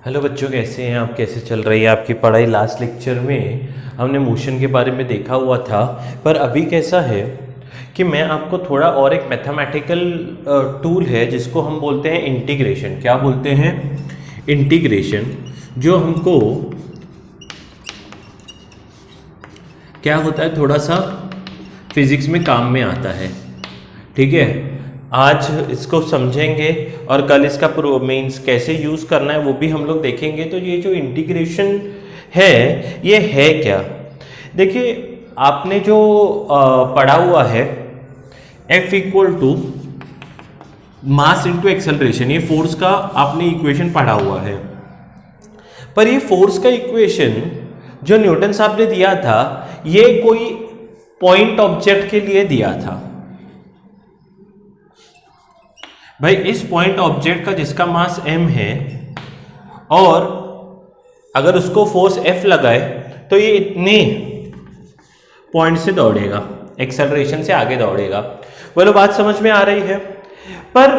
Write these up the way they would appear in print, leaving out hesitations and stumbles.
Hello बच्चों, कैसे हैं आप? कैसे चल रही है आपकी पढ़ाई? लास्ट लेक्चर में हमने मोशन के बारे में देखा हुआ था, पर अभी कैसा है कि मैं आपको थोड़ा और एक मैथमेटिकल टूल है जिसको हम बोलते हैं इंटीग्रेशन। क्या बोलते हैं? इंटीग्रेशन। जो हमको क्या होता है, थोड़ा सा फिजिक्स में काम में आता है। ठीक है, आज इसको समझेंगे और कल इसका मीन्स कैसे यूज़ करना है वो भी हम लोग देखेंगे। तो ये जो इंटीग्रेशन है ये है क्या? देखिए, आपने जो पढ़ा हुआ है F equal to mass into acceleration, ये फोर्स का आपने इक्वेशन पढ़ा हुआ है। पर ये फोर्स का इक्वेशन जो न्यूटन साहब ने दिया था, ये कोई पॉइंट ऑब्जेक्ट के लिए दिया था। भाई, इस पॉइंट ऑब्जेक्ट का जिसका मास m है और अगर उसको फोर्स F लगाए तो ये इतने पॉइंट से दौड़ेगा, एक्सेलरेशन से आगे दौड़ेगा। बोलो, बात समझ में आ रही है? पर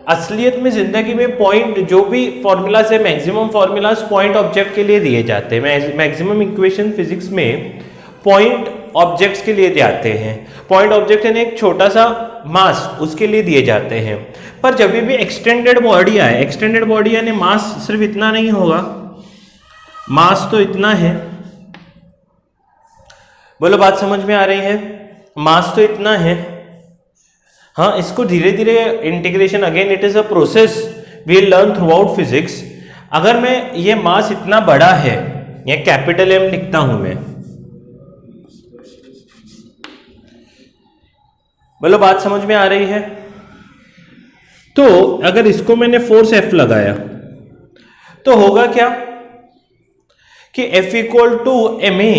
असलियत में जिंदगी में पॉइंट जो भी फॉर्मूलाज है, मैक्सिमम फॉर्मूलाज पॉइंट ऑब्जेक्ट के लिए दिए जाते हैं। मैक्सिमम इक्वेशन फिजिक्स में पॉइंट ऑब्जेक्ट्स के लिए जाते हैं। पॉइंट ऑब्जेक्ट यानी एक छोटा सा मास, उसके लिए दिए जाते हैं। पर जब भी एक्सटेंडेड बॉडी आए, एक्सटेंडेड बॉडी यानी मास सिर्फ इतना नहीं होगा, मास तो इतना है। बोलो, बात समझ में आ रही है? मास तो इतना है। हाँ, इसको धीरे धीरे integration, again it is a process we learn throughout physics. अगर मैं ये मास इतना बड़ा है, ये कैपिटल M लिखता हूं मैं। बोलो, बात समझ में आ रही है? तो अगर इसको मैंने फोर्स F लगाया तो होगा क्या कि F इक्वल टू ma।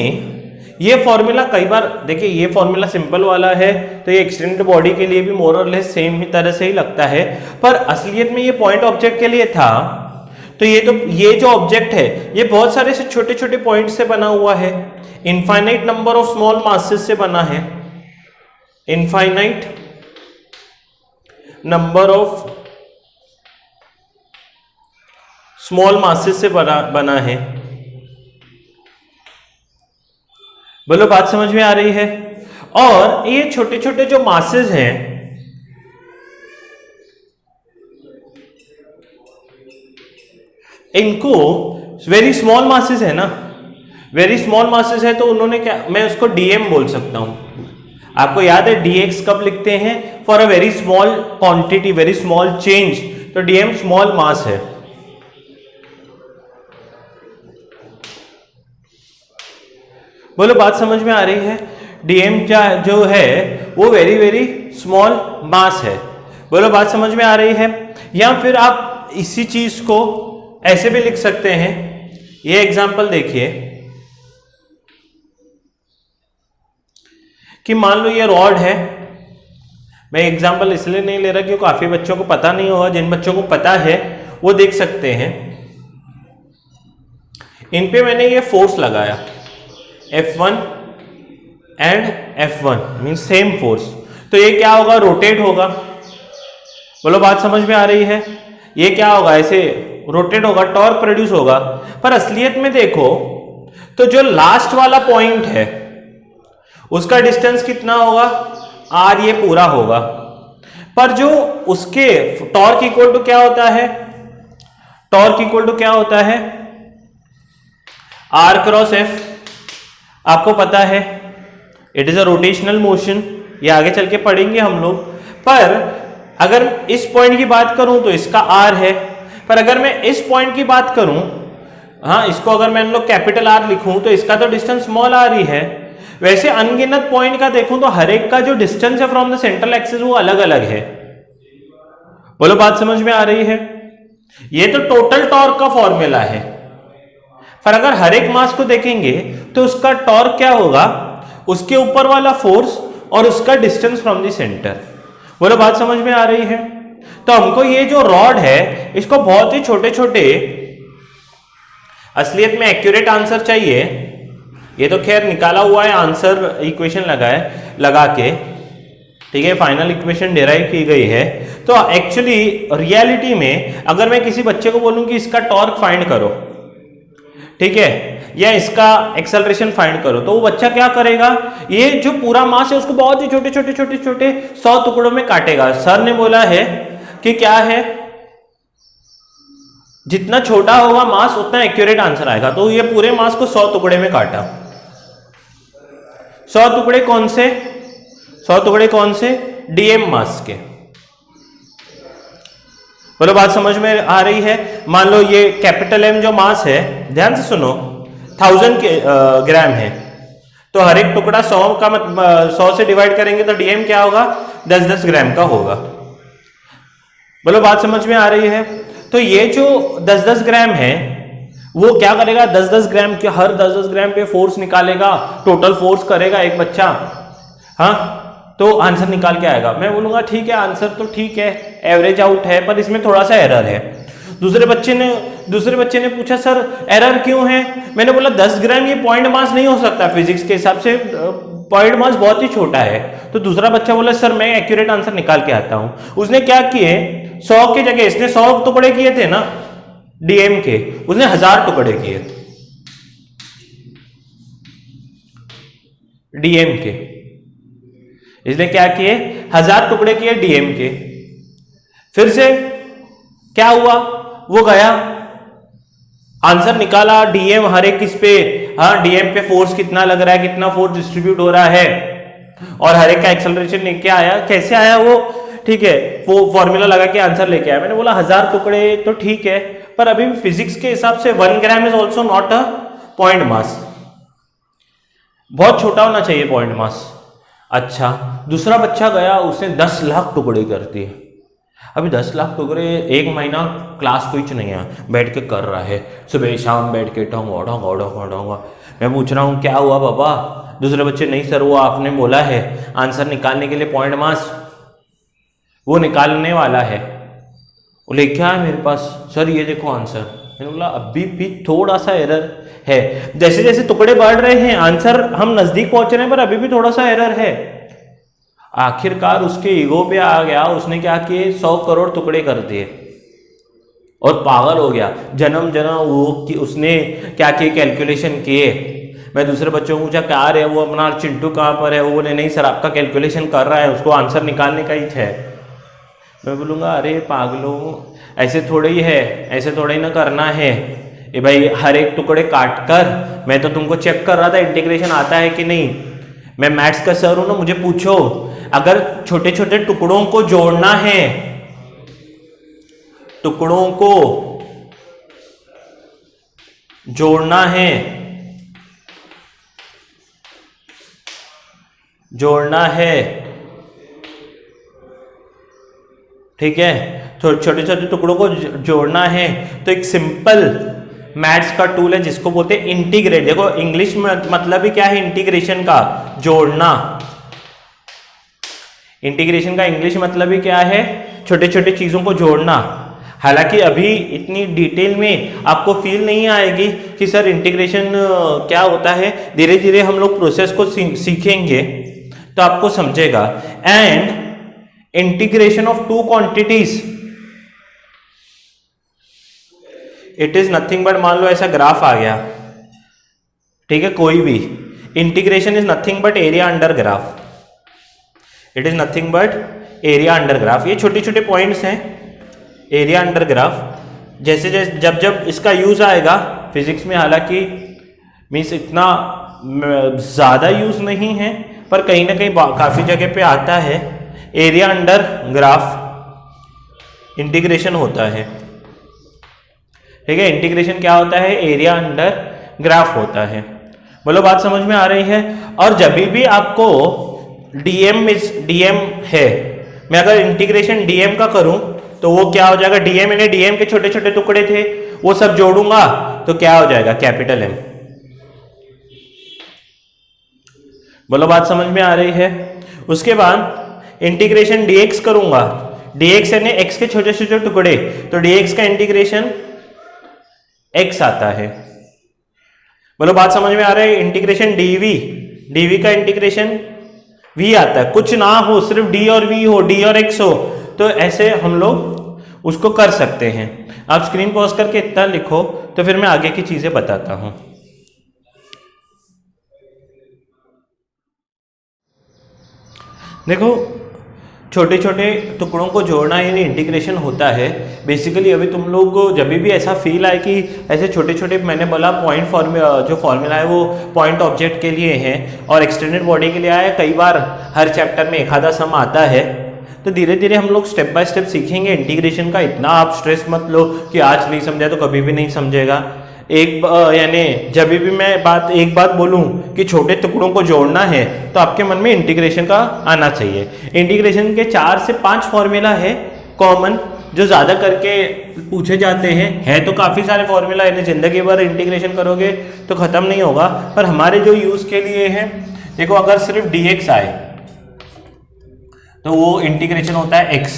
ये फॉर्मूला कई बार देखिए, ये फॉर्मूला सिंपल वाला है तो ये एक्सटेंडेड बॉडी के लिए भी मोर और लेस सेम ही तरह से ही लगता है, पर असलियत में ये पॉइंट ऑब्जेक्ट के लिए था। तो ये जो ऑब्जेक्ट है ये बहुत सारे से छोटे छोटे पॉइंट से बना हुआ है, infinite number of small masses से बना है, infinite number of small masses से बना है। बोलो, बात समझ में आ रही है? और ये छोटे छोटे जो मासेस हैं, इनको वेरी स्मॉल मासेस है ना, वेरी स्मॉल मासेस है तो उन्होंने क्या, मैं उसको dm बोल सकता हूं। आपको याद है dx कब लिखते हैं? For a very small quantity, very small change, तो dm स्मॉल मास है। बोलो, बात समझ में आ रही है? dm जो है वो वेरी वेरी स्मॉल मास है। बोलो, बात समझ में आ रही है? या फिर आप इसी चीज को ऐसे भी लिख सकते हैं। ये एग्जांपल देखिए कि मान लो ये रॉड है। मैं एग्जांपल इसलिए नहीं ले रहा क्योंकि काफी बच्चों को पता नहीं होगा, जिन बच्चों को पता है वो देख सकते हैं। इन पे मैंने ये फोर्स लगाया F1 and F1 mean same force, तो ये क्या होगा? रोटेट होगा। बोलो, बात समझ में आ रही है? ये क्या होगा? ऐसे रोटेट होगा, टॉर्क प्रोड्यूस होगा। पर असलियत में देखो तो जो लास्ट वाला पॉइंट है उसका डिस्टेंस कितना होगा? R, ये पूरा होगा। पर जो उसके टॉर्क इक्वल टू क्या होता है? टॉर्क इक्वल टू क्या होता है? R cross F। आपको पता है it is a rotational motion, ये आगे चल के पढ़ेंगे हम लोग। पर अगर इस पॉइंट की बात करूं तो इसका R है, पर अगर मैं इस पॉइंट की बात करूं, हाँ, इसको अगर मैं लोग कैपिटल R लिखूं तो इसका तो डिस्टेंस स्मॉल r ही है। वैसे अनगिनत पॉइंट का देखूं तो हर एक का जो डिस्टेंस है फ्रॉम द सेंट्रल एक्सिस वो अलग अलग है। बोलो, बात समझ में आ रही है? ये तो टोटल टॉर्क का फॉर्मूला है, पर अगर हर एक मास को देखेंगे तो उसका टॉर्क क्या होगा? उसके ऊपर वाला फोर्स और उसका डिस्टेंस फ्रॉम द सेंटर। बोलो, बात समझ में आ रही है? तो हमको ये जो रॉड है इसको बहुत ही छोटे छोटे, असलियत में एक्यूरेट आंसर चाहिए। ये तो खैर निकाला हुआ है आंसर, इक्वेशन लगा के, ठीक है, फाइनल इक्वेशन डिराइव की गई है। तो एक्चुअली रियलिटी में अगर मैं किसी बच्चे को बोलूं कि इसका टॉर्क फाइंड करो, ठीक है, या इसका एक्सेलरेशन फाइंड करो, तो वो बच्चा क्या करेगा, ये जो पूरा मास है उसको बहुत ही छोटे छोटे छोटे छोटे 100 टुकड़ों में काटेगा। सर ने बोला है कि क्या है, जितना छोटा होगा मास उतना एक्यूरेट आंसर आएगा। तो ये पूरे मास को 100 टुकड़े में काटा। 100 टुकड़े कौन से, 100 टुकड़े कौन से, डीएम मास के। बोलो बात समझ में आ रही है। मान लो ये कैपिटल एम जो मास है, ध्यान से सुनो, 1000 ग्राम है, तो हर एक टुकड़ा 100 का 100 से डिवाइड करेंगे तो डीएम क्या होगा, 10-10 ग्राम का होगा। बोलो बात समझ में आ रही है। तो ये जो 10-10 ग्राम है वो क्या करेगा, 10-10 ग्राम के, हर 10-10 ग्राम पे फोर्स निकालेगा, टोटल फोर्स करेगा एक बच्चा, हाँ, तो आंसर निकाल के आएगा। मैं बोलूंगा ठीक है, आंसर तो ठीक है, एवरेज आउट है, पर इसमें थोड़ा सा एरर है। दूसरे बच्चे ने पूछा सर एरर क्यों है। मैंने बोला 10 ग्राम ये पॉइंट मास नहीं हो सकता, फिजिक्स के हिसाब से पॉइंट मास बहुत ही छोटा है। तो दूसरा बच्चा बोला सर मैं एक्यूरेट आंसर निकाल के आता हूं। उसने क्या किए, 100 की जगह इसने 100 टुकड़े किए थे ना डीएम के, उसने 1000 टुकड़े किए डीएम के। इसने क्या किए, 1000 टुकड़े किए डीएम के। फिर से क्या हुआ, वो गया आंसर निकाला, डीएम हर एक किस पे, हाँ, डीएम पे फोर्स कितना लग रहा है, कितना फोर्स डिस्ट्रीब्यूट हो रहा है, और हर एक का एक्सेलरेशन लेके आया। कैसे आया वो, ठीक है, वो फॉर्मूला लगा के आंसर लेके आया। मैंने बोला 1000 टुकड़े तो ठीक है, पर अभी भी फिजिक्स के हिसाब से 1 gram is also not a point mass, बहुत छोटा होना चाहिए पॉइंट मास। अच्छा, दूसरा बच्चा गया, उसने 10 लाख टुकड़े कर दिए। अभी 10 लाख टुकड़े, एक महीना क्लास कुछ नहीं है, बैठ के कर रहा है, सुबह शाम बैठ के ढोंगा। मैं पूछ रहा हूँ क्या हुआ बाबा। दूसरे बच्चे नहीं सर, वो आपने बोला है आंसर निकालने के लिए पॉइंट मास, वो निकालने वाला है, वो लेके आया मेरे पास, सर ये देखो आंसर। मैंने बोला अभी भी थोड़ा सा एरर है, जैसे जैसे टुकड़े बढ़ रहे हैं आंसर हम नजदीक पहुंच रहे हैं, पर अभी भी थोड़ा सा एरर है। आखिरकार उसके ईगो पे आ गया, उसने क्या किए, 100 करोड़ टुकड़े कर दिए और पागल हो गया। जन्म वो उसने क्या किए, कैलकुलेशन किए। मैं दूसरे बच्चों को पूछा क्या रे, वो अपना चिंटू कहाँ पर है, वो बोले नहीं सर आपका कैलकुलेशन कर रहा है, उसको आंसर निकालने का ही है। मैं बोलूँगा अरे पागलों, ऐसे थोड़े ही है, ऐसे थोड़े ही ना करना है। ये भाई हर एक टुकड़े काट कर, मैं तो तुमको चेक कर रहा था इंटीग्रेशन आता है कि नहीं। मैं मैथ्स का सर हूं ना, मुझे पूछो अगर छोटे छोटे टुकड़ों को जोड़ना है, टुकड़ों को जोड़ना है, ठीक है, तो छोटे छोटे टुकड़ों को जोड़ना है, तो एक सिंपल मैथ्स का टूल है जिसको बोलते हैं इंटीग्रेट। देखो इंग्लिश में मतलब ही क्या है इंटीग्रेशन का, जोड़ना। इंटीग्रेशन का इंग्लिश मतलब ही क्या है, छोटे छोटे चीजों को जोड़ना। हालांकि अभी इतनी डिटेल में आपको फील नहीं आएगी कि सर इंटीग्रेशन क्या होता है, धीरे धीरे हम लोग प्रोसेस को सीखेंगे तो आपको समझेगा। And integration of two quantities, it is nothing but, मान लो ऐसा ग्राफ आ गया, ठीक है, कोई भी, integration is nothing but area under graph, it is nothing but area under graph. ये छोटे छोटे पॉइंट्स हैं, एरिया अंडर ग्राफ। जैसे जैसे जब जब इसका यूज आएगा फिजिक्स में, हालांकि मीन्स इतना ज्यादा यूज नहीं है, पर कहीं ना कहीं काफी जगह पे आता है, एरिया अंडर ग्राफ इंटीग्रेशन होता है, ठीक है। इंटीग्रेशन क्या होता है, एरिया अंडर ग्राफ होता है। बोलो बात समझ में आ रही है। और जब भी आपको डीएम है, मैं अगर इंटीग्रेशन डीएम का करूं तो वो क्या हो जाएगा, डीएम के छोटे छोटे टुकड़े थे वो सब जोड़ूंगा तो क्या हो जाएगा, कैपिटल एम। बोलो बात समझ में आ रही है। उसके बाद इंटीग्रेशन डीएक्स करूंगा, डीएक्स यानी एक्स के छोटे छोटे टुकड़े, तो डीएक्स का इंटीग्रेशन एक्स आता है। बोलो बात समझ में आ रहा है। इंटीग्रेशन डीवी, डीवी का इंटीग्रेशन v आता है, कुछ ना हो सिर्फ d और v हो, d और x हो, तो ऐसे हम लोग उसको कर सकते हैं। आप स्क्रीन पॉज करके इतना लिखो तो फिर मैं आगे की चीजें बताता हूं। देखो छोटे छोटे टुकड़ों को जोड़ना यानी इंटीग्रेशन होता है। बेसिकली अभी तुम लोग को जब भी ऐसा फील आए कि ऐसे छोटे छोटे, मैंने बोला पॉइंट जो फॉर्मूला है वो पॉइंट ऑब्जेक्ट के लिए है और एक्सटेंडेड बॉडी के लिए आया, कई बार हर चैप्टर में एक आधा सम आता है, तो धीरे धीरे हम लोग स्टेप बाय स्टेप सीखेंगे इंटीग्रेशन का। इतना आप स्ट्रेस मत लो कि आज नहीं समझा तो कभी भी नहीं समझेगा। यानी जब भी मैं एक बात बोलूं कि छोटे टुकड़ों को जोड़ना है तो आपके मन में इंटीग्रेशन का आना चाहिए। इंटीग्रेशन के 4 से 5 फॉर्मूला है कॉमन जो ज्यादा करके पूछे जाते हैं। है तो काफी सारे फॉर्मूला, यानी जिंदगी भर इंटीग्रेशन करोगे तो खत्म नहीं होगा, पर हमारे जो यूज के लिए है, देखो अगर सिर्फ dx आए तो वो इंटीग्रेशन होता है x,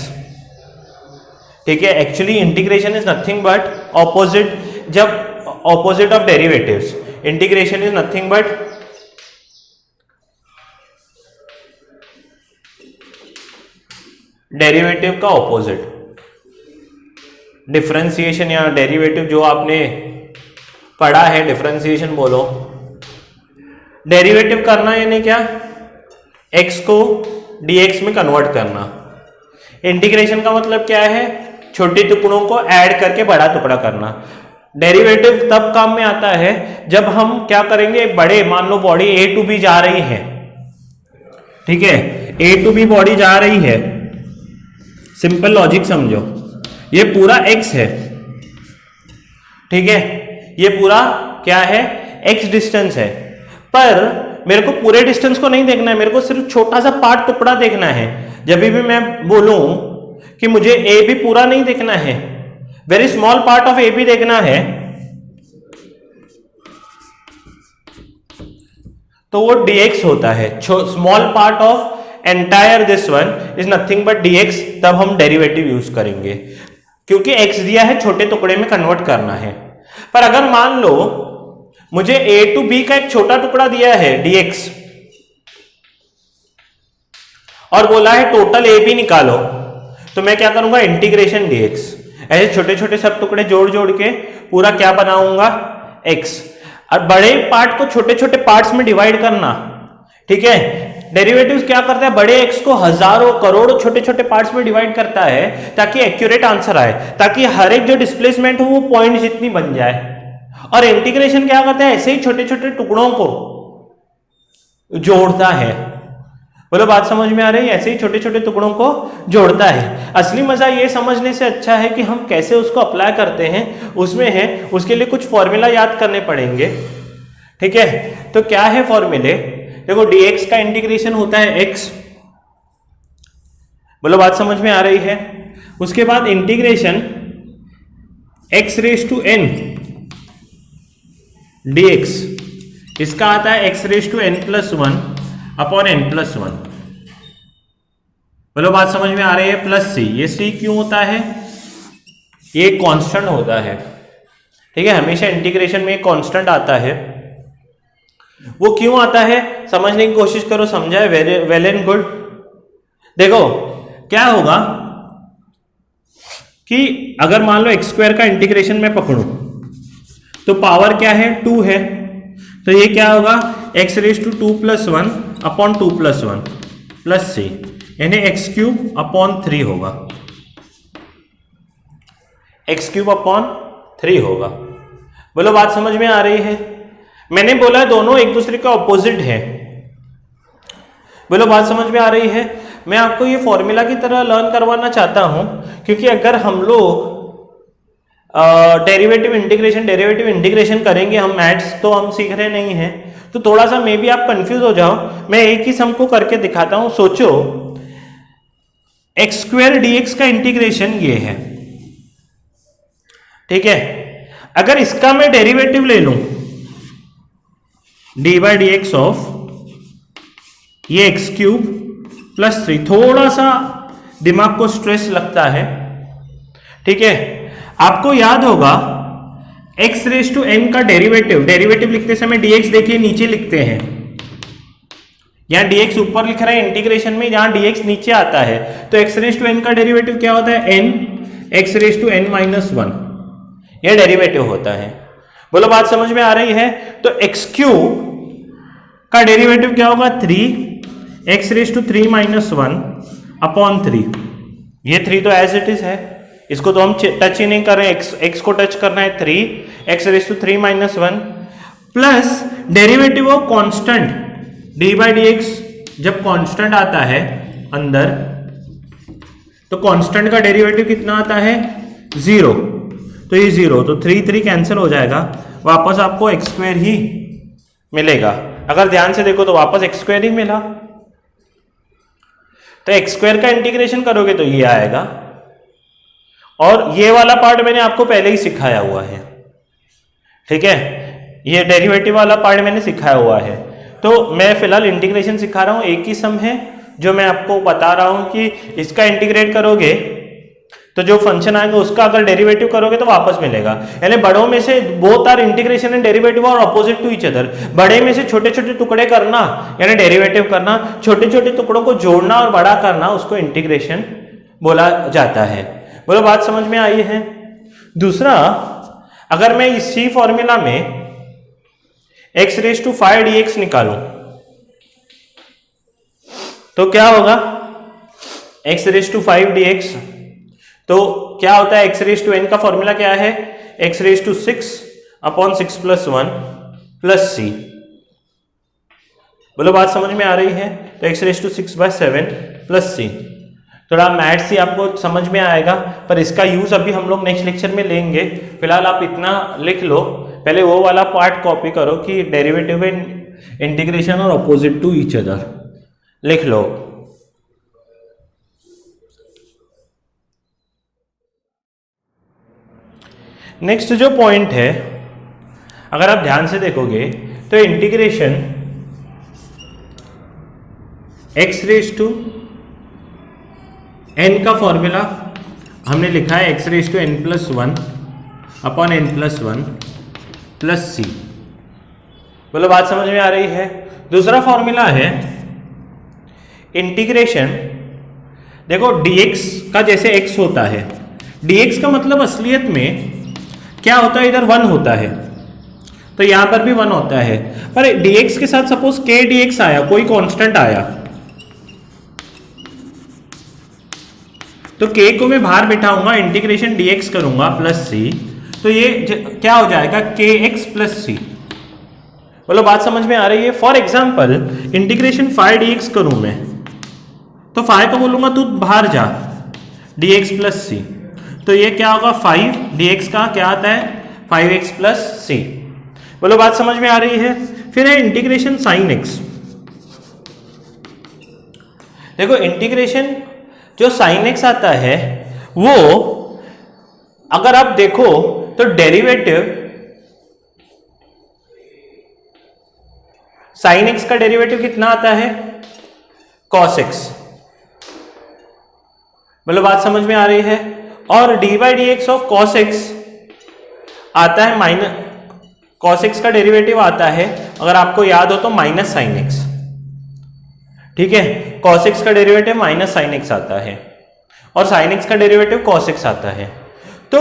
ठीक है। Actually integration is nothing but opposite, जब opposite of derivatives, integration is nothing but derivative का ऑपोजिट। डिफरेंशिएशन या डेरिवेटिव जो आपने पढ़ा है, डिफरेंशिएशन बोलो, डेरिवेटिव करना यानी क्या, x को dx में कन्वर्ट करना। इंटीग्रेशन का मतलब क्या है, छोटे टुकड़ों को ऐड करके बड़ा टुकड़ा करना। डेरिवेटिव तब काम में आता है जब हम क्या करेंगे, बड़े, मान लो बॉडी a टू b जा रही है, ठीक है, a टू b बॉडी जा रही है, सिंपल लॉजिक समझो, ये पूरा x है, ठीक है, ये पूरा क्या है, x डिस्टेंस है, पर मेरे को पूरे डिस्टेंस को नहीं देखना है, मेरे को सिर्फ छोटा सा पार्ट टुकड़ा देखना है। जब भी मैं बोलूं कि मुझे ए भी पूरा नहीं देखना है, वेरी स्मॉल पार्ट ऑफ ए भी देखना है, तो वो dx होता है। Small part of entire this one is nothing but dx, तब हम डेरिवेटिव यूज करेंगे क्योंकि x दिया है, छोटे टुकड़े में कन्वर्ट करना है। पर अगर मान लो मुझे a टू b का एक छोटा टुकड़ा दिया है dx और बोला है टोटल a b निकालो, तो मैं क्या करूंगा, इंटीग्रेशन dx, ऐसे छोटे छोटे सब टुकड़े जोड़ जोड़ के पूरा क्या बनाऊंगा, x, और बड़े पार्ट को छोटे छोटे पार्ट्स में डिवाइड करना, ठीक है। डेरिवेटिव्स क्या करता है, बड़े x को हजारों करोड़ों छोटे छोटे पार्ट्स में डिवाइड करता है ताकि एक्यूरेट आंसर आए, ताकि हर एक जो डिस्प्लेसमेंट हो वो पॉइंट जितनी बन जाए। और इंटीग्रेशन क्या करता है, ऐसे ही छोटे छोटे टुकड़ों को जोड़ता है। बोलो बात समझ में आ रही है, ऐसे ही छोटे छोटे टुकड़ों को जोड़ता है। असली मजा ये समझने से अच्छा है कि हम कैसे उसको अप्लाई करते हैं, उसमें है, उसके लिए कुछ फॉर्मूला याद करने पड़ेंगे, ठीक है। तो क्या है फॉर्मूले, देखो dx का इंटीग्रेशन होता है x, बोलो बात समझ में आ रही है। उसके बाद integration x raise to n dx, इसका आता है x raise to n plus 1 upon n plus 1, बोलो बात समझ में आ रही है। प्लस c, ये c क्यों होता है, ये कांस्टेंट होता है, ठीक है, हमेशा इंटीग्रेशन में एक कांस्टेंट आता है। वो क्यों आता है समझने की कोशिश करो, समझा है, वेल एंड गुड। देखो क्या होगा कि अगर मान लो एक्स स्क्वायर का इंटीग्रेशन में पकड़ूं तो पावर क्या है, 2 है, तो ये क्या होगा, x raise to 2 plus 1 upon 2 plus 1 plus C, यानी एक्स क्यूब अपॉन 3 होगा, एक्स क्यूब अपॉन 3 होगा। बोलो बात समझ में आ रही है। मैंने बोला दोनों एक दूसरे के ऑपोजिट है, बोलो बात समझ में आ रही है। मैं आपको ये फॉर्मूला की तरह लर्न करवाना चाहता हूं, क्योंकि अगर हम लोग डेरिवेटिव इंटीग्रेशन करेंगे, हम मैथ्स तो हम सीख रहे नहीं हैं, तो थोड़ा सा मे बी आप कंफ्यूज हो जाओ। मैं एक ही सम को करके दिखाता हूं। सोचो एक्स स्क्वायर dx का इंटीग्रेशन ये है, ठीक है। अगर इसका मैं डेरिवेटिव ले लूं D by d x of ये एक्स क्यूब प्लस 3, थोड़ा सा दिमाग को स्ट्रेस लगता है, ठीक है। आपको याद होगा x रेज टू n का डेरिवेटिव लिखते समय dx देखिए नीचे लिखते हैं, यहाँ dx ऊपर लिख रहा है इंटीग्रेशन में, यहाँ dx नीचे आता है, तो x रेज टू n का डेरिवेटिव क्या होता है, n x raise to n minus 1, यह डेरिवेटिव होता है। बोलो बात समझ में आ रही है। तो x क्यूब का डेरिवेटिव क्या होगा, 3 x raise to 3 minus 1 upon 3, ये 3 तो एज इट इज है, इसको तो हम टच ही नहीं कर रहे हैं, x को टच करना है 3 x raise to 3 minus 1 plus derivative of constant dy by d x, जब कांस्टेंट आता है अंदर तो कांस्टेंट का डेरिवेटिव कितना आता है, 0, तो ये 0, तो 3 3 कैंसिल हो जाएगा, वापस आपको x स्क्वायर ही मिलेगा। अगर ध्यान से देखो तो वापस x स्क्वायर ही मिला, तो x स्क्वायर का इंटीग्रेशन करोगे तो ये आएगा, और ये वाला पार्ट मैंने आपको पहले ही सिखाया हुआ है, ठीक है, ये डेरिवेटिव वाला पार्ट मैंने सिखाया हुआ है। तो मैं फिलहाल इंटीग्रेशन सिखा रहा हूं, एक ही सम है जो मैं आपको बता रहा हूं कि इसका इंटीग्रेट करोगे तो जो फंक्शन आएगा उसका अगर डेरिवेटिव करोगे तो वापस मिलेगा। यानी बड़ों में से both are integration and derivative और अपोजिट टू ईच अदर, बड़े में से छोटे छोटे टुकड़े करना यानी डेरिवेटिव करना, छोटे छोटे टुकड़ों को जोड़ना और बड़ा करना उसको इंटीग्रेशन बोला जाता है। बोलो बात समझ में आई है। दूसरा, अगर मैं इसी फॉर्मूला में x रेज टू 5 dx निकालूं तो क्या होगा, x रेज टू 5 dx, तो क्या होता है, x रेज टू n का फॉर्मूला क्या है, x raise to 6 upon 6 plus 1 plus c। बोलो बात समझ में आ रही है। तो x raise to 6 by 7 plus c, थोड़ा मैथ्स ही आपको समझ में आएगा, पर इसका यूज अभी हम लोग नेक्स्ट लेक्चर में लेंगे। फिलहाल आप इतना लिख लो, पहले वो वाला पार्ट कॉपी करो कि डेरिवेटिव एंड इंटीग्रेशन और अपोजिट टू ईच अदर लिख लो। नेक्स्ट जो पॉइंट है, अगर आप ध्यान से देखोगे तो integration x raise to n का फॉर्मूला हमने लिखा है x raise to n plus 1 upon n plus 1 plus c। बोलो बात समझ में आ रही है। दूसरा फॉर्मूला है इंटीग्रेशन, देखो dx का जैसे x होता है, dx का मतलब असलियत में क्या होता है, इधर 1 होता है, तो यहां पर भी 1 होता है, पर dx के साथ सपोज k dx आया, कोई कांस्टेंट आया, तो k को मैं बाहर बिठाऊंगा, इंटीग्रेशन dx करूंगा प्लस c, तो ये क्या हो जाएगा, kx प्लस c। बोलो बात समझ में आ रही है। फॉर एग्जाम्पल इंटीग्रेशन 5 dx करूं मैं, तो 5 को बोलूंगा तू बाहर जा, dx प्लस c, तो ये क्या होगा, 5 dx का क्या आता है, 5x प्लस c। बोलो बात समझ में आ रही है। फिर है इंटीग्रेशन साइन x, देखो इंटीग्रेशन जो साइन x आता है वो अगर आप देखो तो डेरिवेटिव साइन x का डेरिवेटिव कितना आता है, cos x। बोलो बात समझ में आ रही है। और D by d x of cos x आता है माइनस, cos x का डेरिवेटिव आता है अगर आपको याद हो तो माइनस साइन x, ठीक है, cos x का डेरिवेटिव माइनस साइन x आता है और sin x का डेरिवेटिव cos x आता है। तो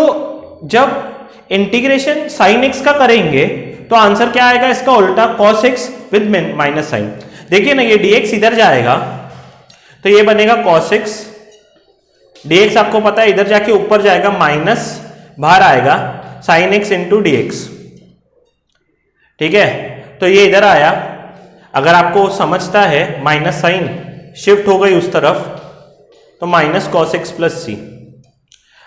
जब इंटीग्रेशन sin x का करेंगे तो आंसर क्या आएगा, इसका उल्टा cos x with minus sine. देखिए ना, ये dx इधर जाएगा तो ये बनेगा cos x, dx आपको पता है इधर जाके ऊपर जाएगा, माइनस बाहर आएगा sin x into D x, ठीक है। तो ये इधर आया, अगर आपको समझता है माइनस साइन शिफ्ट हो गई उस तरफ तो माइनस cos x प्लस सी।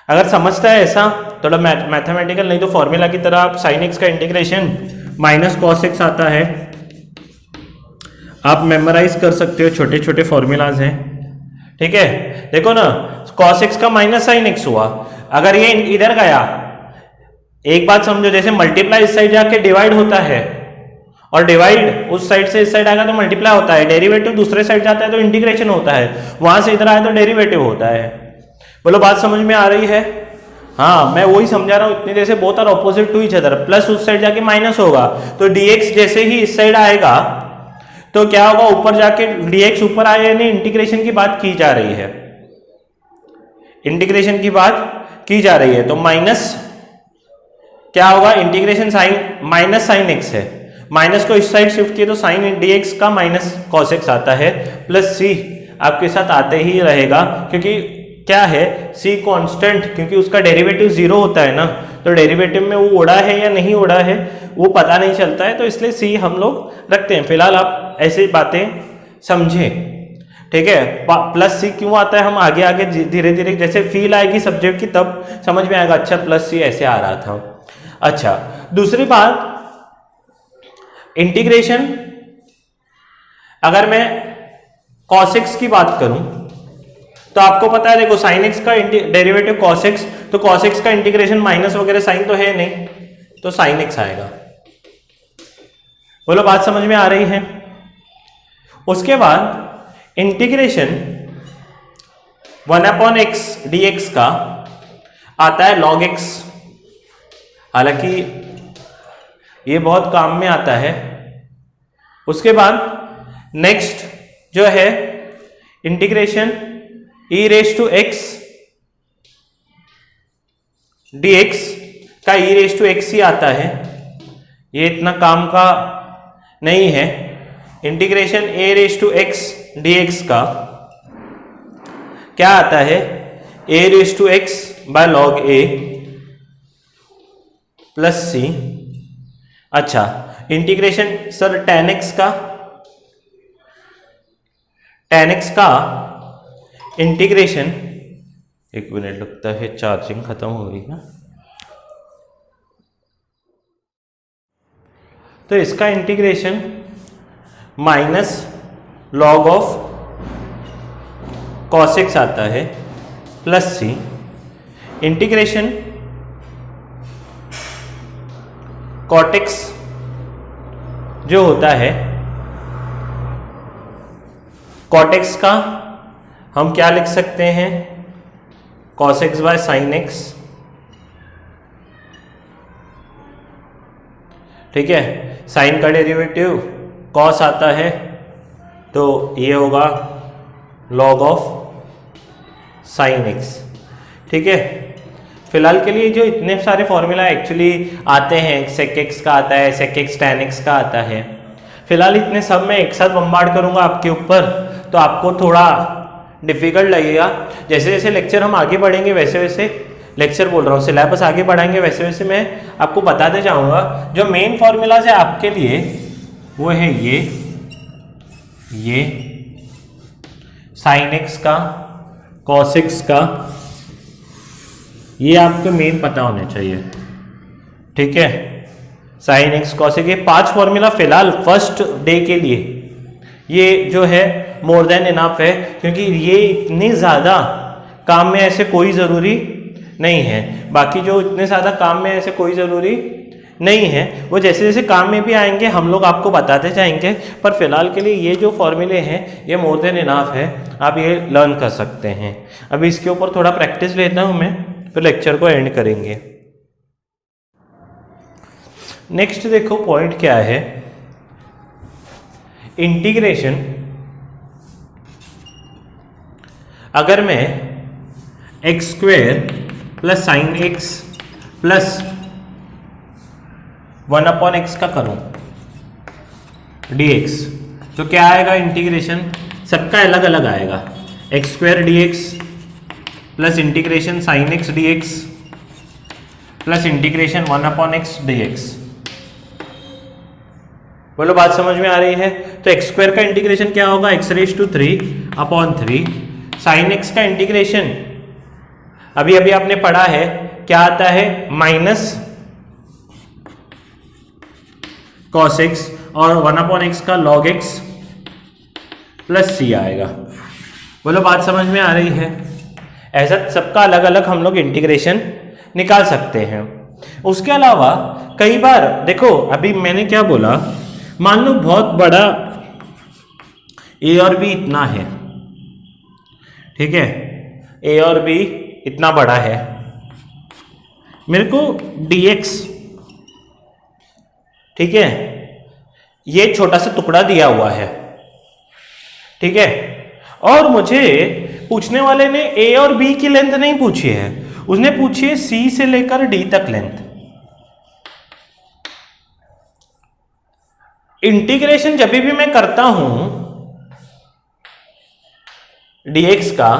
अगर समझता है ऐसा थोड़ा मैथमेटिकल, नहीं तो फॉर्मूला की तरह आप sin x का इंटीग्रेशन माइनस cos x आता है, आप मेमोराइज कर सकते हो, छोटे छोटे फॉर्मूलाज हैं, ठीक है। देखो ना, cos x का माइनस sin x हुआ, अगर ये इधर गया, एक बात समझो, जैसे मल्टीप्लाई इस साइड जाके डिवाइड होता है और डिवाइड उस साइड से इस साइड आएगा तो मल्टीप्लाई होता है, डेरिवेटिव दूसरे साइड जाता है तो इंटीग्रेशन होता है, वहां से इधर आया तो डेरिवेटिव होता है। बोलो बात समझ में आ रही है। हाँ, मैं वही समझा रहा हूँ इतनी देर से, both are opposite to each other, plus उस साइड जाके माइनस होगा तो dx जैसे ही इस साइड आएगा तो क्या होगा, ऊपर जाके dx ऊपर आया, यानी इंटीग्रेशन की बात की जा रही है, इंटीग्रेशन की बात की जा रही है। तो माइनस क्या होगा, integration sine minus sine x है, माइनस को इस साइड शिफ्ट किए तो साइन dx का माइनस cos x आता है, प्लस c आपके साथ आते ही रहेगा, क्योंकि क्या है c कांस्टेंट, क्योंकि उसका डेरिवेटिव जीरो होता है ना, तो डेरिवेटिव में वो उड़ा है या नहीं उड़ा है वो पता नहीं चलता है, तो इसलिए c हम लोग रखते हैं। फिलहाल आप ऐसी बातें समझें, ठीक है। प्लस सी क्यों आता है, हम आगे आगे धीरे धीरे जैसे फील आएगी सब्जेक्ट की तब समझ में आएगा, अच्छा प्लस सी ऐसे आ रहा था। अच्छा, दूसरी बात, इंटीग्रेशन, अगर मैं cos x की बात करूं तो आपको पता है, देखो sin x का डेरिवेटिव cos x, तो cos x का इंटीग्रेशन माइनस वगैरह साइन तो है नहीं, तो sin x आएगा। बोलो बात समझ में आ रही है। उसके बाद इंटीग्रेशन 1/x dx का आता है log x, हालांकि ये बहुत काम में आता है। उसके बाद नेक्स्ट जो है integration e raise to x dx का e रेज टू x ही आता है, ये इतना काम का नहीं है। Integration a raise to x dx का क्या आता है, a raise to x by log a plus c। अच्छा, इंटीग्रेशन सर tan x का इंटीग्रेशन, एक मिनट लगता है चार्जिंग खत्म हो गई ना, तो इसका integration minus log of cos x आता है plus c। Integration cot x जो होता है, cot x का हम क्या लिख सकते हैं, cos x by sin x, ठीक है। साइन का डेरिवेटिव cos आता है, तो ये होगा log ऑफ sin x, ठीक है। फिलहाल के लिए जो इतने सारे फॉर्मूला एक्चुअली आते हैं, sec x का आता है, sec x tan x का आता है, फिलहाल इतने सब मैं एक साथ बम्बार्ड करूंगा आपके ऊपर, तो आपको थोड़ा डिफिकल्ट लगेगा। जैसे जैसे लेक्चर हम आगे बढ़ेंगे वैसे वैसे, लेक्चर बोल रहा हूँ, सिलेबस आगे बढ़ाएंगे वैसे वैसे मैं आपको बताते जाऊंगा। जो मेन फॉर्मूलाज है आपके लिए वो है ये sin x का, cos x का, ये आपको मेन पता होने चाहिए, ठीक है। sin x cos x, ये 5 फॉर्मूला फिलहाल फर्स्ट डे के लिए ये जो है मोर देन इनफ है, क्योंकि ये इतनी ज़्यादा काम में ऐसे कोई ज़रूरी नहीं है। बाकी जो इतने ज़्यादा काम में ऐसे कोई ज़रूरी नहीं है, वो जैसे जैसे काम में भी आएंगे हम लोग आपको बताते जाएंगे, पर फिलहाल के लिए ये जो फॉर्मूले हैं ये मोर देन इनफ है, आप ये लर्न कर सकते हैं। अभी इसके ऊपर थोड़ा प्रैक्टिस लेता हूँ मैं, फिर लेक्चर को एंड करेंगे। नेक्स्ट देखो पॉइंट क्या है, इंटीग्रेशन, अगर मैं x square plus sine x plus 1/x का करूं dx, तो क्या आएगा, इंटीग्रेशन सबका अलग अलग आएगा, x square dx plus integration sine x dx plus integration 1/x dx। बोलो बात समझ में आ रही है। तो एक्स स्क्वायर का इंटीग्रेशन क्या होगा, x raise to 3/3। Sine x का इंटीग्रेशन अभी अभी आपने पढ़ा है, क्या आता है, माइनस cos x, और 1/x का log x प्लस c आएगा। बोलो बात समझ में आ रही है। ऐसा सबका अलग अलग हम लोग इंटीग्रेशन निकाल सकते हैं। उसके अलावा कई बार देखो, अभी मैंने क्या बोला, मान लो बहुत बड़ा a और b इतना है, ठीक है, a और b इतना बड़ा है, मेरे को dx, ठीक है, ये छोटा सा टुकड़ा दिया हुआ है, ठीक है। और मुझे पूछने वाले ने ए और बी की लेंथ नहीं पूछी है, उसने पूछी है सी से लेकर डी तक लेंथ। इंटीग्रेशन जब भी मैं करता हूं dx का,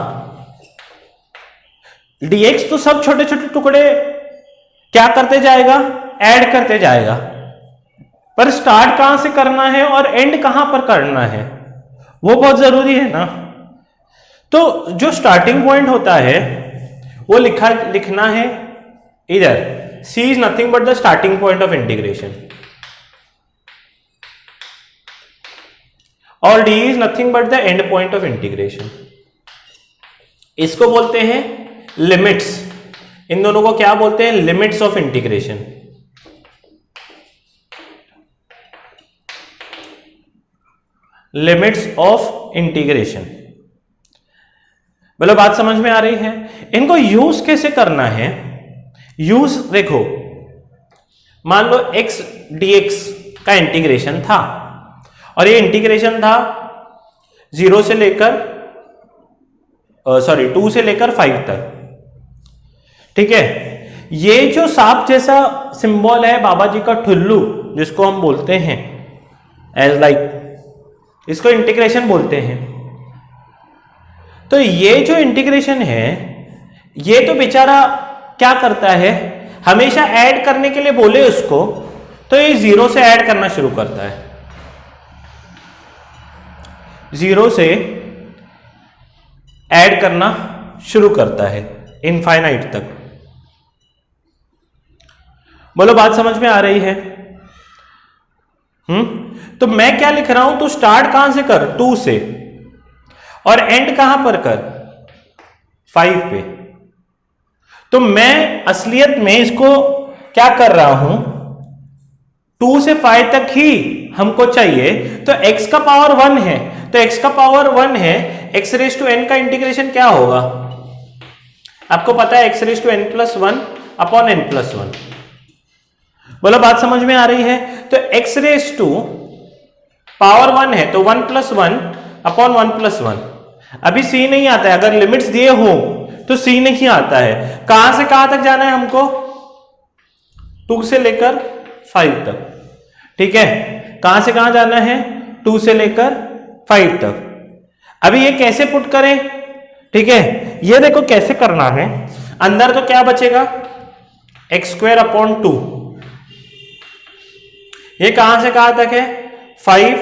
dx तो सब छोटे छोटे टुकड़े क्या करते जाएगा, ऐड करते जाएगा, पर स्टार्ट कहां से करना है और एंड कहां पर करना है वो बहुत जरूरी है ना। तो जो स्टार्टिंग पॉइंट होता है वो लिखना है इधर, c is nothing but the starting point of integration और d is nothing but the end point of integration. इसको बोलते हैं लिमिट्स। इन दोनों को क्या बोलते हैं, limits of integration. Limits of integration. बोलो बात समझ में आ रही है। इनको यूज कैसे करना है, यूज देखो, मान लो x dx का इंटीग्रेशन था और ये इंटीग्रेशन था 0 से लेकर 2 से लेकर 5 तक, ठीक है। ये जो सांप जैसा सिंबल है बाबा जी का ठुल्लू जिसको हम बोलते हैं एज लाइक, इसको इंटीग्रेशन बोलते हैं। तो ये जो इंटीग्रेशन है ये तो बेचारा क्या करता है, हमेशा ऐड करने के लिए बोले उसको तो ये 0 से ऐड करना शुरू करता है, 0 से ऐड करना शुरू करता है इनफाइनाइट तक। बोलो बात समझ में आ रही है। तो मैं क्या लिख रहा हूं, तो स्टार्ट कहां से कर, 2 से, और एंड कहां पर कर, 5 पे। तो मैं असलियत में इसको क्या कर रहा हूं, 2 से 5 तक ही हमको चाहिए। तो x का पावर 1 है, तो x का पावर 1 है, x रेज टू n का इंटीग्रेशन क्या होगा, आपको पता है x raise to n plus 1 upon n plus 1। बोलो बात समझ में आ रही है। तो x रेज टू पावर 1 है तो 1 प्लस 1 अपॉन 1 प्लस 1। अभी c नहीं आता है, अगर लिमिट्स दिए हो तो c नहीं आता है। कहां से कहां तक जाना है हमको, 2 से लेकर 5 तक, ठीक है। कहां से कहां जाना है, 2 से लेकर 5 तक। अभी ये कैसे पुट करें, ठीक है, ये देखो कैसे करना है। अंदर तो क्या बचेगा, एक्स स्क्वायर अपॉन 2। ये कहां से कहां तक है, 5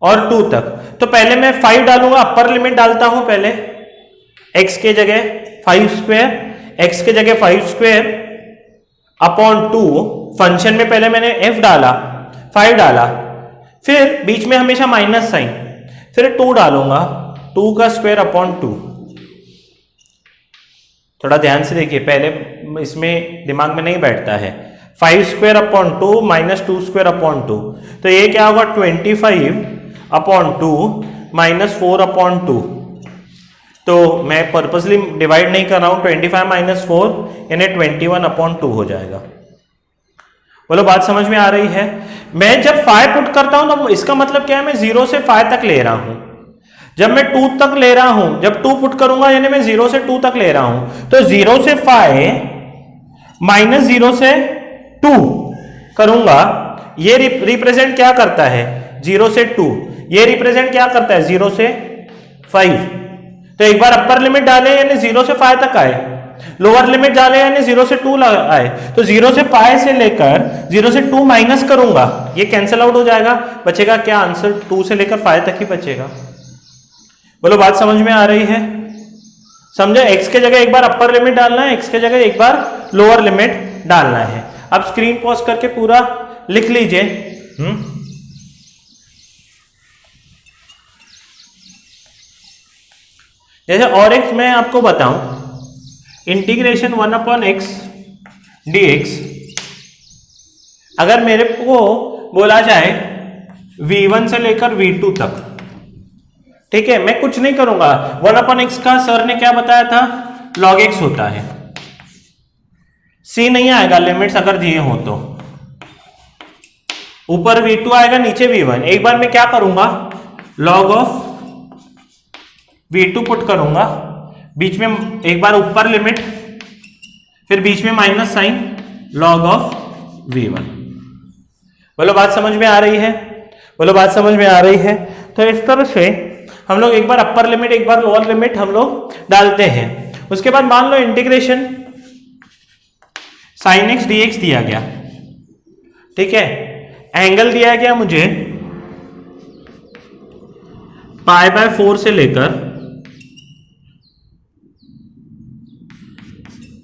और 2 तक। तो पहले मैं 5 डालूंगा, अपर लिमिट डालता हूं पहले, x के जगह 5 स्क्वायर, x के जगह 5 स्क्वायर अपॉन 2। फंक्शन में पहले मैंने f डाला, 5 डाला, फिर बीच में हमेशा माइनस साइन, फिर 2 डालूंगा, 2 का स्क्वायर अपॉन 2। थोड़ा ध्यान से देखिए, पहले इसमें दिमाग में नहीं बैठता है। 5 square upon 2 minus 2 square upon 2, तो ये क्या होगा, 25 अपॉन 2 माइनस 4 अपॉन 2। तो मैं पर्पसली डिवाइड नहीं कर रहा हूं, 25 माइनस 4 यानी 21 अपॉन 2 हो जाएगा। बोलो बात समझ में आ रही है। मैं जब 5 पुट करता हूं तो इसका मतलब क्या है, मैं 0 से 5 तक ले रहा हूं। जब मैं 2 तक ले रहा हूं, जब 2 पुट करूंगा यानी मैं 0 से 2 तक ले रहा हूं। तो 0 से 5 माइनस 0 से 2 करूंगा, ये रिप्रेजेंट क्या करता है, 0 से 2। ये रिप्रेजेंट क्या करता है, 0 से 5। तो एक बार अपर लिमिट डाले यानी 0 से 5 तक आए, लोअर लिमिट डाले यानी 0 से 2 आए। तो 0 से 5 से लेकर 0 से 2 माइनस करूंगा, ये कैंसिल आउट हो जाएगा, बचेगा क्या आंसर, 2 से लेकर 5 तक ही बचेगा। बोलो बात समझ में आ रही है। समझो, x के जगह एक बार अपर लिमिट डालना है, x के जगह एक बार लोअर लिमिट डालना है। अब स्क्रीन पॉज करके पूरा लिख लीजिए। जैसे और एक मैं आपको बताऊं, इंटीग्रेशन 1 अपॉन एक्स dx, अगर मेरे को बोला जाए v1 से लेकर v2 तक, ठीक है, मैं कुछ नहीं करूंगा। 1 अपॉन एक्स का सर ने क्या बताया था, log x होता है। c नहीं आएगा, लिमिट्स अगर दिए हो तो ऊपर v2 आएगा, नीचे v1। एक बार मैं क्या करूंगा, log ऑफ v2 पुट करूंगा, बीच में एक बार ऊपर लिमिट, फिर बीच में minus sign log of v1। बोलो बात समझ में आ रही है? बोलो बात समझ में आ रही है? तो इस तरह से हम लोग एक बार अपर लिमिट एक बार लोअर लिमिट हम लोग डालते हैं। उसके बाद मान लो integration sine x d x दिया गया, ठीक है, एंगल दिया गया मुझे π/4 से लेकर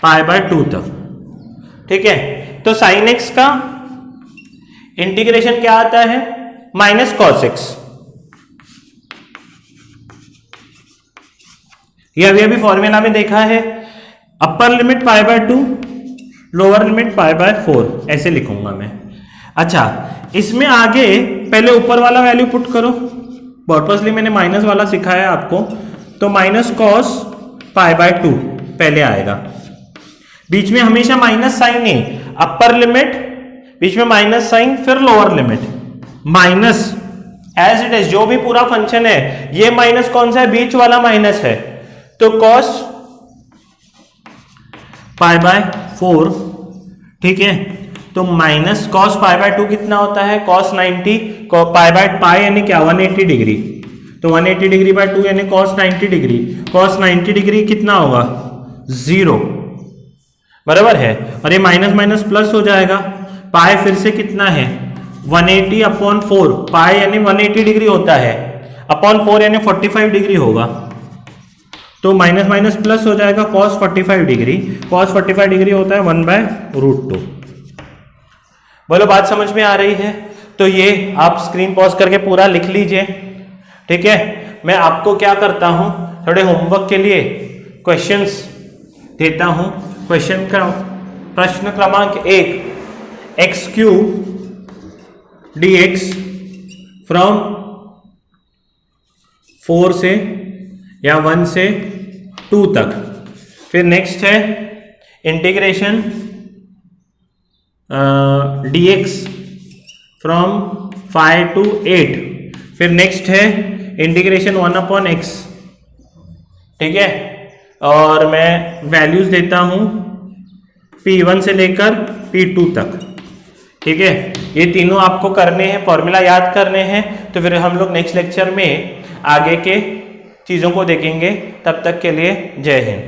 π/2 तक, ठीक है। तो साइन एक्स का इंटीग्रेशन क्या आता है? Minus cos x. ये अभी फॉर्मूला में देखा है, अपर लिमिट π/2 लोअर लिमिट π/4 ऐसे लिखूंगा मैं। अच्छा, इसमें आगे पहले ऊपर वाला वैल्यू पुट करो, पर्पसली मैंने माइनस वाला सिखाया आपको, तो माइनस कॉस π/2 पहले आएगा, बीच में हमेशा माइनस साइन है, अपर लिमिट बीच में माइनस साइन, फिर lower limit minus as it is, जो भी पूरा फंक्शन है, ये माइनस कौन सा है? बीच वाला माइनस है, तो कॉस π/4, ठीक है। तो माइनस कॉस π/2 कितना होता है? कॉस 90, π यानी क्या? 180 डिग्री, तो 180 डिग्री बाय 2 यानी कॉस 90 डिग्री। कॉस 90 डिग्री कितना होगा? 0, बराबर है। और ये माइनस माइनस प्लस हो जाएगा, पाई फिर से कितना है? 180/4, पाई यानी 180 डिग्री होता है, अपॉन 4 यानी 45 डिग्री होगा, तो माइनस माइनस प्लस हो जाएगा, cos 45 डिग्री, cos 45 डिग्री होता है 1/√2। बोलो बात समझ में आ रही है? तो ये आप स्क्रीन पॉज करके पूरा लिख लीजिए, ठीक है। मैं आपको क्या करता हूं, थोड़े होमवर्क के लिए क्वेश्चंस देता हूं। प्रश्न क्रमांक 1, x³ dx फ्रॉम 4 से या 1 से 2 तक। फिर नेक्स्ट है इंटीग्रेशन dx फ्रॉम 5 to 8। फिर नेक्स्ट है इंटीग्रेशन 1/x, ठीक है। और मैं वैल्यूज देता हूं p1 से लेकर p2 तक, ठीक है। ये तीनों आपको करने हैं, फॉर्मूला याद करने हैं। तो फिर हम लोग नेक्स्ट लेक्चर में आगे के चीज़ों को देखेंगे। तब तक के लिए जय हिंद।